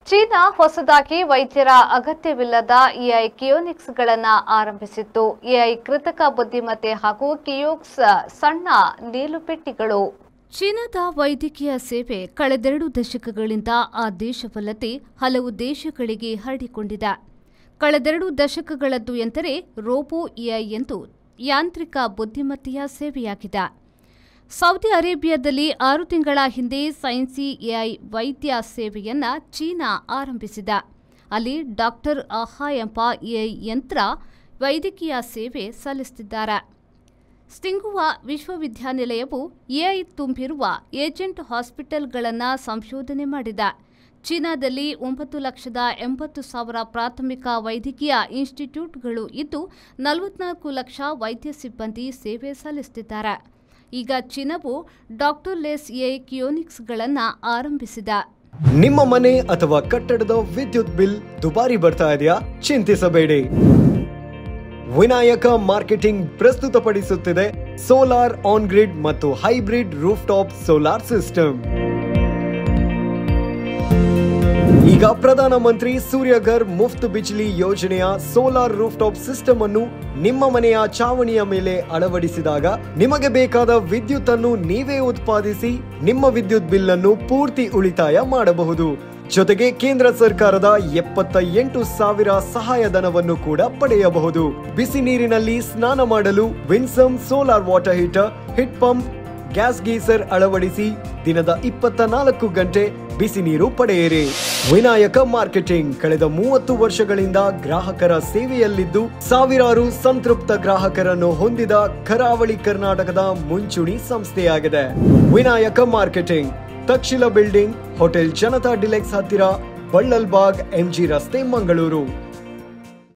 China ಹೊಸದಾಗಿ ವೈದ್ಯರ ಅಗತ್ಯವಿಲ್ಲದ ಎಐ ಕಿಯೋನಿಕ್ಸ್ಗಳನ್ನು ಆರಂಭಿಸಿತ್ತು. ಎಐ ಕೃತಕ ಬುದ್ಧಿಮತ್ತೆ ಹಾಗೂ ಕಿಯೋಕ್ಸ್ ಸಣ್ಣ ನೀಲುಪೆಟ್ಟಿಗಳು. ಚೀನಾದ ವೈದ್ಯಕೀಯ ಸೇವೆ ಕಳೆದೆರಡು ದಶಕಗಳಿಂದ ಆ ದೇಶವಲ್ಲದೆ ಹಲವು ದೇಶಗಳಿಗೆ ಹರಡಿಕೊಂಡಿದೆ. ಕಳೆದೆರಡು ದಶಕಗಳದ್ದು ಎಂದರೆ ರೋಬೋ ಎಐ ಎಂದು ಯಾಂತ್ರಿಕ ಬುದ್ಧಿಮತ್ತೆಯ ಸೇವೆಯಾಗಿದೆ. ಸೌದಿ ಅರೇಬಿಯಾದಲ್ಲಿ 6 ತಿಂಗಳ ಹಿಂದೆ ಸೈನ್ಸಿ ಎಐ ವೈದ್ಯ ಸೇವೆಯನ್ನು ಚೀನಾ ಆರಂಭಿಸಿದೆ. ಅಲ್ಲಿ ಡಾಕ್ಟರ್ ಆಹಾ ಎಂಬ ಎಐ ಯಂತ್ರ ವೈದ್ಯಕೀಯ ಸೇವೆ ಸಲ್ಲಿಸುತ್ತಿದ್ದಾರೆ. ಸ್ಟಿಂಗುವಾ ವಿಶ್ವವಿದ್ಯಾನಿಲಯವು ಎಐ ತುಂಬಿರುವ ಏಜೆಂಟ್ ಹಾಸ್ಪಿಟಲ್ಗಳನ್ನು ಸಂಶೋಧನೆ ಮಾಡಿದೆ. ಚೀನಾದಲ್ಲಿ 9,80,000 ಪ್ರಾಥಮಿಕ ವೈದ್ಯಕೀಯ ಇನ್ಸ್ಟಿಟ್ಯೂಟ್ಗಳು ಇದ್ದು 44 ಲಕ್ಷ ವೈದ್ಯ ಸಿಬ್ಬಂದಿ ಸೇವೆ ಸಲ್ಲಿಸುತ್ತಿದ್ದಾರೆ. ಈಗ ಚೀನಾವು ಡಾಕ್ಟರ್ಲೆಸ್ ಎಐ ಕಿಯೋನಿಕ್ಸ್ಗಳನ್ನು ಆರಂಭಿಸಿದೆ. ನಿಮ್ಮ ಮನೆ ಅಥವಾ ಕಟ್ಟಡದ ವಿದ್ಯುತ್ ಬಿಲ್ ದುಬಾರಿ ಬರ್ತಾ ಇದೆಯಾ? ಚಿಂತಿಸಬೇಡಿ. ವಿನಾಯಕ ಮಾರ್ಕೆಟಿಂಗ್ ಪ್ರಸ್ತುತಪಡಿಸುತ್ತಿದೆ ಸೋಲಾರ್ ಆನ್ ಗ್ರಿಡ್ ಮತ್ತು hybrid roof top solar system. ಈಗ ಪ್ರಧಾನಮಂತ್ರಿ ಸೂರ್ಯಘರ್ ಮುಫ್ತ್ ಬಿಜ್ಲಿ ಯೋಜನೆಯ ಸೋಲಾರ್ ರೂಫ್ ಟಾಪ್ ಸಿಸ್ಟಮ್ ಅನ್ನು ನಿಮ್ಮ ಮನೆಯ ಛಾವಣಿಯ ಮೇಲೆ ಅಳವಡಿಸಿದಾಗ ನಿಮಗೆ ಬೇಕಾದ ವಿದ್ಯುತ್ ಅನ್ನು ನೀವೇ ಉತ್ಪಾದಿಸಿ ನಿಮ್ಮ ವಿದ್ಯುತ್ ಬಿಲ್ ಅನ್ನು ಪೂರ್ತಿ ಉಳಿತಾಯ ಮಾಡಬಹುದು. ಜೊತೆಗೆ ಕೇಂದ್ರ ಸರ್ಕಾರದ 78,000 ಸಹಾಯಧನವನ್ನು ಕೂಡ ಪಡೆಯಬಹುದು. ಬಿಸಿ ನೀರಿನಲ್ಲಿ ಸ್ನಾನ ಮಾಡಲು Winsome solar water heater, heat pump, gas geyser ಅಳವಡಿಸಿ ದಿನದ 24 ಗಂಟೆ ಬಿಸಿ ನೀರು ಪಡೆಯಿರಿ. ವಿನಾಯಕ ಮಾರ್ಕೆಟಿಂಗ್ ಕಳೆದ 30 ವರ್ಷಗಳಿಂದ ಗ್ರಾಹಕರ ಸೇವೆಯಲ್ಲಿದ್ದು ಸಾವಿರಾರು ಸಂತೃಪ್ತ ಗ್ರಾಹಕರನ್ನು ಹೊಂದಿದ ಕರಾವಳಿ ಕರ್ನಾಟಕದ ಮುಂಚೂಣಿ ಸಂಸ್ಥೆಯಾಗಿದೆ. Vinayaka marketing, Takshila building, hotel Janata deluxe ಹತ್ತಿರ, ಬಳ್ಳಲ್ಬಾಗ್, ಎಂಜಿ ರಸ್ತೆ, ಮಂಗಳೂರು.